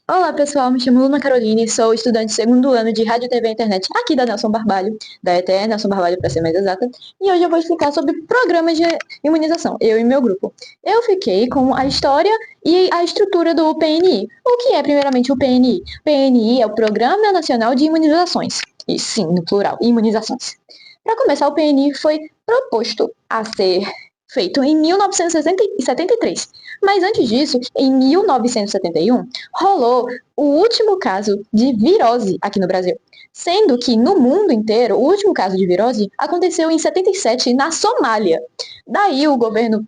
Olá pessoal, me chamo Luna Caroline, sou estudante de segundo ano de Rádio, TV e Internet aqui da Nelson Barbalho, da ETE Nelson Barbalho para ser mais exata, e hoje eu vou explicar sobre programas de imunização, eu e meu grupo. Eu fiquei com a história e a estrutura do PNI. O que é primeiramente o PNI? O PNI é o Programa Nacional de Imunizações, e sim, no plural, imunizações. Para começar, o PNI foi proposto a ser feito em 1973. Mas antes disso, em 1971, rolou o último caso de virose aqui no Brasil. Sendo que no mundo inteiro, o último caso de virose aconteceu em 77 na Somália. Daí o governo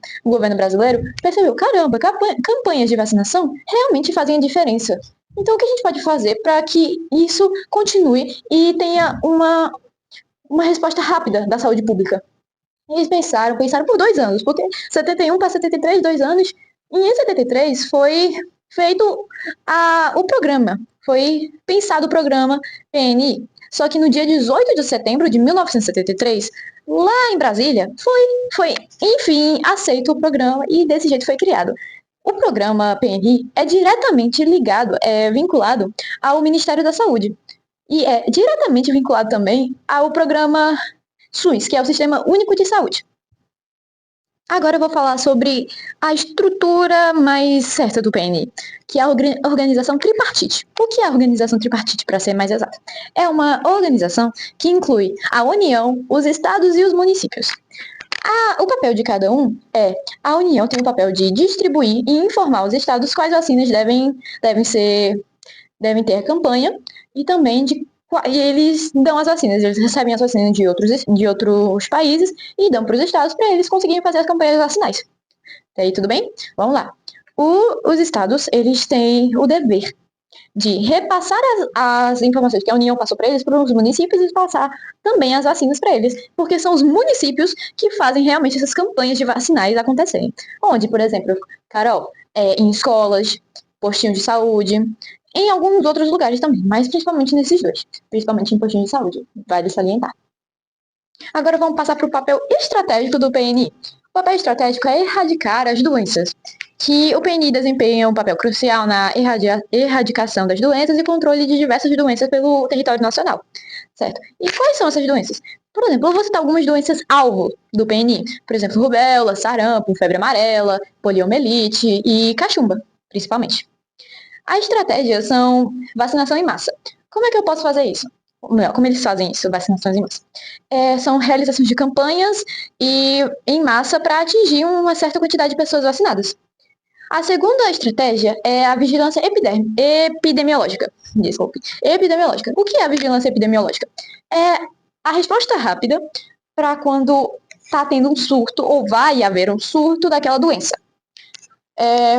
brasileiro percebeu, caramba, campanhas de vacinação realmente fazem a diferença. Então o que a gente pode fazer para que isso continue e tenha uma resposta rápida da saúde pública? Eles pensaram por 2 anos, porque 71 para 73, 2 anos. E em 73 foi feito o programa, foi pensado o programa PNI. Só que no dia 18 de setembro de 1973, lá em Brasília, enfim, aceito o programa e desse jeito foi criado. O programa PNI é diretamente vinculado ao Ministério da Saúde. E é diretamente vinculado também ao programa SUS, que é o Sistema Único de Saúde. Agora eu vou falar sobre a estrutura mais certa do PNI, que é a organização tripartite. O que é a organização tripartite, para ser mais exata? É uma organização que inclui a União, os estados e os municípios. O papel de cada um a União tem o papel de distribuir e informar os estados quais vacinas devem ter campanha e também e eles dão as vacinas, eles recebem as vacinas de outros países e dão para os estados para eles conseguirem fazer as campanhas vacinais. Até aí, tudo bem? Vamos lá. Os estados, eles têm o dever de repassar as informações que a União passou para eles para os municípios e passar também as vacinas para eles, porque são os municípios que fazem realmente essas campanhas de vacinais acontecerem. Onde, por exemplo, Carol, em escolas, postinho de saúde, em alguns outros lugares também, mas principalmente nesses dois, principalmente em postinho de saúde, vale salientar. Agora vamos passar para o papel estratégico do PNI. O papel estratégico é erradicar as doenças, que o PNI desempenha um papel crucial na erradicação das doenças e controle de diversas doenças pelo território nacional, certo? E quais são essas doenças? Por exemplo, eu vou citar algumas doenças-alvo do PNI. Por exemplo, rubéola, sarampo, febre amarela, poliomielite e cachumba, principalmente. A estratégia são vacinação em massa. Como é que eu posso fazer isso? Melhor, como eles fazem isso, vacinações em massa? São realizações de campanhas em massa para atingir uma certa quantidade de pessoas vacinadas. A segunda estratégia é a vigilância epidemiológica. Desculpe. Epidemiológica. O que é a vigilância epidemiológica? É a resposta rápida para quando está tendo um surto ou vai haver um surto daquela doença.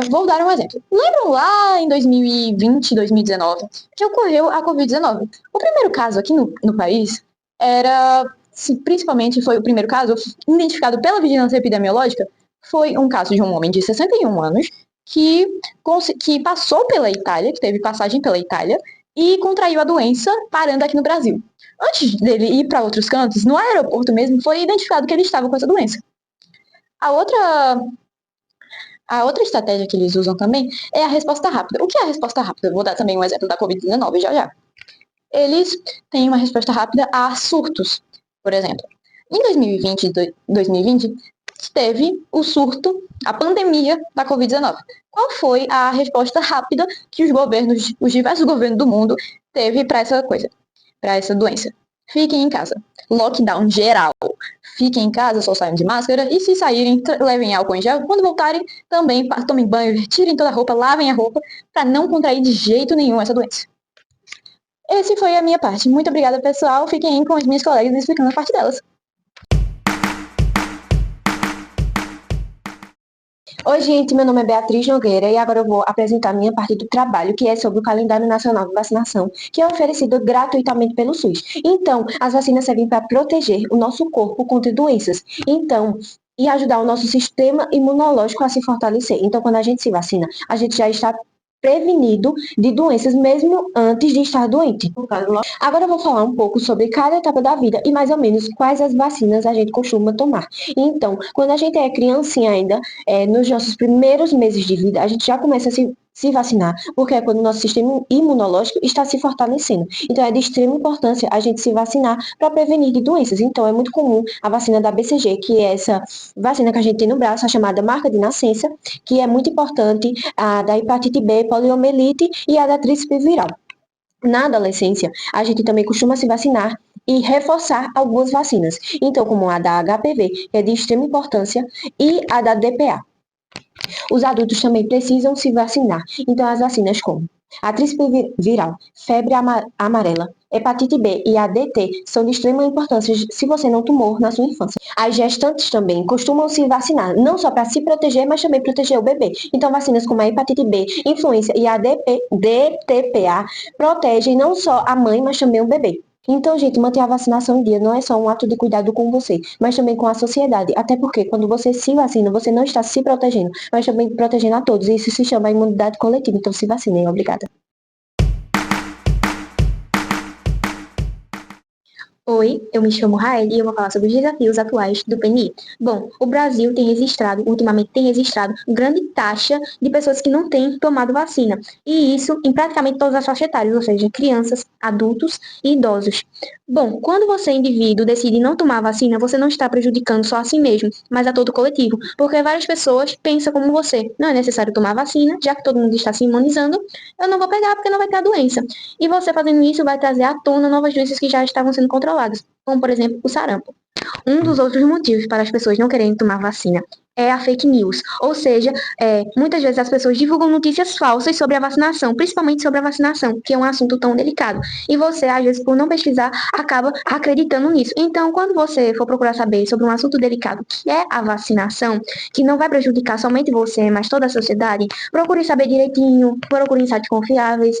Vou dar um exemplo. Lembram lá em 2020, 2019, que ocorreu a Covid-19? O primeiro caso aqui no país principalmente foi o primeiro caso identificado pela vigilância epidemiológica, foi um caso de um homem de 61 anos que passou pela Itália, que teve passagem pela Itália, e contraiu a doença parando aqui no Brasil. Antes dele ir para outros cantos, no aeroporto mesmo, foi identificado que ele estava com essa doença. A outra estratégia que eles usam também é a resposta rápida. O que é a resposta rápida? Vou dar também um exemplo da Covid-19 já já. Eles têm uma resposta rápida a surtos, por exemplo. Em 2020, teve o surto, a pandemia da Covid-19. Qual foi a resposta rápida que os diversos governos do mundo teve para essa doença? Fiquem em casa. Lockdown geral. Fiquem em casa, só saiam de máscara e se saírem, levem álcool em gel. Quando voltarem, também tomem banho, tirem toda a roupa, lavem a roupa para não contrair de jeito nenhum essa doença. Essa foi a minha parte. Muito obrigada, pessoal. Fiquem aí com as minhas colegas explicando a parte delas. Oi, gente, meu nome é Beatriz Nogueira e agora eu vou apresentar minha parte do trabalho, que é sobre o Calendário Nacional de Vacinação, que é oferecido gratuitamente pelo SUS. Então, as vacinas servem para proteger o nosso corpo contra doenças. E ajudar o nosso sistema imunológico a se fortalecer. Então, quando a gente se vacina, a gente já está prevenido de doenças mesmo antes de estar doente. Agora eu vou falar um pouco sobre cada etapa da vida e mais ou menos quais as vacinas a gente costuma tomar. Então, quando a gente é criancinha ainda, nos nossos primeiros meses de vida, a gente já começa a se se vacinar, porque é quando o nosso sistema imunológico está se fortalecendo. Então, é de extrema importância a gente se vacinar para prevenir de doenças. Então, é muito comum a vacina da BCG, que é essa vacina que a gente tem no braço, a chamada marca de nascença, que é muito importante, a da hepatite B, poliomielite e a da tríplice viral. Na adolescência, a gente também costuma se vacinar e reforçar algumas vacinas. Então, como a da HPV, que é de extrema importância, e a da DPA. Os adultos também precisam se vacinar. Então, as vacinas como a tríplice viral, febre amarela, hepatite B e a DT são de extrema importância se você não tomou na sua infância. As gestantes também costumam se vacinar, não só para se proteger, mas também proteger o bebê. Então, vacinas como a hepatite B, influenza e a DTPA protegem não só a mãe, mas também o bebê. Então, gente, manter a vacinação em dia não é só um ato de cuidado com você, mas também com a sociedade. Até porque quando você se vacina, você não está se protegendo, mas também protegendo a todos. E isso se chama imunidade coletiva. Então, se vacinem. Obrigada. Oi, eu me chamo Raeli e eu vou falar sobre os desafios atuais do PNI. Bom, o Brasil ultimamente tem registrado grande taxa de pessoas que não têm tomado vacina, e isso em praticamente todas as faixas etárias, ou seja, crianças, adultos e idosos. Bom, quando você, indivíduo, decide não tomar vacina, você não está prejudicando só a si mesmo, mas a todo o coletivo, porque várias pessoas pensam como você. Não é necessário tomar vacina, já que todo mundo está se imunizando, eu não vou pegar porque não vai ter a doença. E você fazendo isso vai trazer à tona novas doenças que já estavam sendo controladas, como por exemplo o sarampo. Um dos outros motivos para as pessoas não quererem tomar vacina é a fake news, ou seja, muitas vezes as pessoas divulgam notícias falsas sobre a vacinação, principalmente sobre a vacinação, que é um assunto tão delicado. E você, às vezes, por não pesquisar, acaba acreditando nisso. Então, quando você for procurar saber sobre um assunto delicado, que é a vacinação, que não vai prejudicar somente você, mas toda a sociedade, procure saber direitinho, procure em sites confiáveis.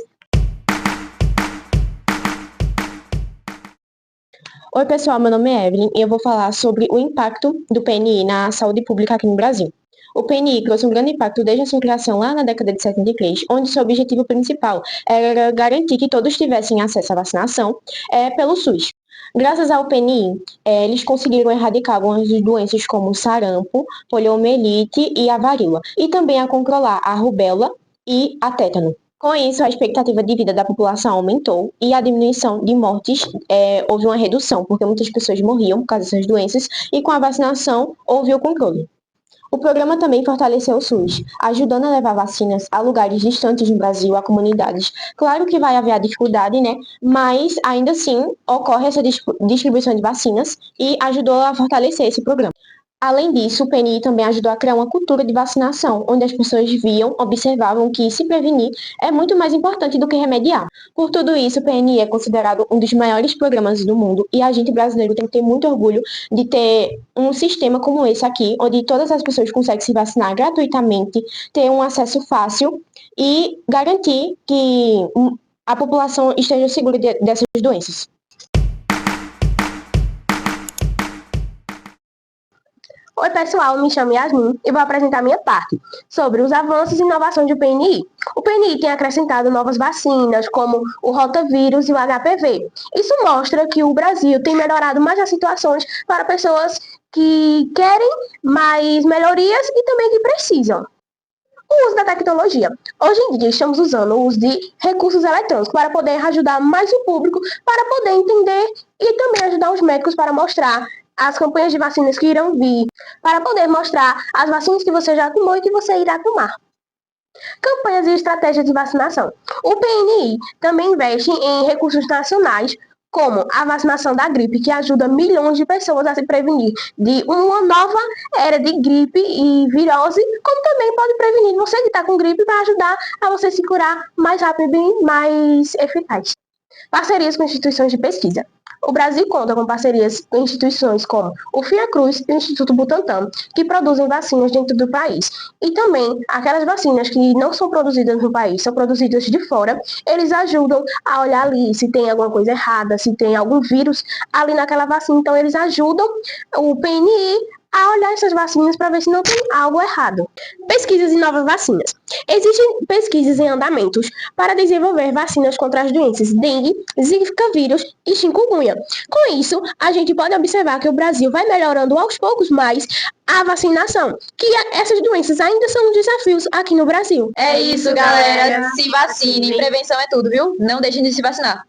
Oi, pessoal, meu nome é Evelyn e eu vou falar sobre o impacto do PNI na saúde pública aqui no Brasil. O PNI trouxe um grande impacto desde a sua criação lá na década de 73, onde seu objetivo principal era garantir que todos tivessem acesso à vacinação pelo SUS. Graças ao PNI, eles conseguiram erradicar algumas doenças como o sarampo, poliomielite e a varíola, e também a controlar a rubéola e a tétano. Com isso, a expectativa de vida da população aumentou e a diminuição de mortes houve uma redução, porque muitas pessoas morriam por causa dessas doenças e com a vacinação houve o controle. O programa também fortaleceu o SUS, ajudando a levar vacinas a lugares distantes no Brasil, a comunidades. Claro que vai haver a dificuldade, né? Mas ainda assim ocorre essa distribuição de vacinas e ajudou a fortalecer esse programa. Além disso, o PNI também ajudou a criar uma cultura de vacinação, onde as pessoas observavam que se prevenir é muito mais importante do que remediar. Por tudo isso, o PNI é considerado um dos maiores programas do mundo e a gente brasileiro tem que ter muito orgulho de ter um sistema como esse aqui, onde todas as pessoas conseguem se vacinar gratuitamente, ter um acesso fácil e garantir que a população esteja segura dessas doenças. Oi, pessoal, me chamo Yasmin e vou apresentar minha parte sobre os avanços e inovações do PNI. O PNI tem acrescentado novas vacinas, como o rotavírus e o HPV. Isso mostra que o Brasil tem melhorado mais as situações para pessoas que querem mais melhorias e também que precisam. O uso da tecnologia. Hoje em dia estamos usando o uso de recursos eletrônicos para poder ajudar mais o público, para poder entender e também ajudar os médicos para mostrar as campanhas de vacinas que irão vir, para poder mostrar as vacinas que você já tomou e que você irá tomar. Campanhas e estratégias de vacinação. O PNI também investe em recursos nacionais, como a vacinação da gripe, que ajuda milhões de pessoas a se prevenir de uma nova era de gripe e virose, como também pode prevenir você que está com gripe para ajudar a você se curar mais rápido e mais eficaz. Parcerias com instituições de pesquisa. O Brasil conta com parcerias com instituições como o Fiocruz e o Instituto Butantan, que produzem vacinas dentro do país. E também aquelas vacinas que não são produzidas no país, são produzidas de fora, eles ajudam a olhar ali se tem alguma coisa errada, se tem algum vírus ali naquela vacina. Então eles ajudam o PNI a olhar essas vacinas para ver se não tem algo errado. Pesquisas em novas vacinas. Existem pesquisas em andamentos para desenvolver vacinas contra as doenças dengue, zika vírus e chikungunya. Com isso, a gente pode observar que o Brasil vai melhorando aos poucos mais a vacinação, que essas doenças ainda são desafios aqui no Brasil. É isso, galera. Se vacine. Prevenção é tudo, viu? Não deixem de se vacinar.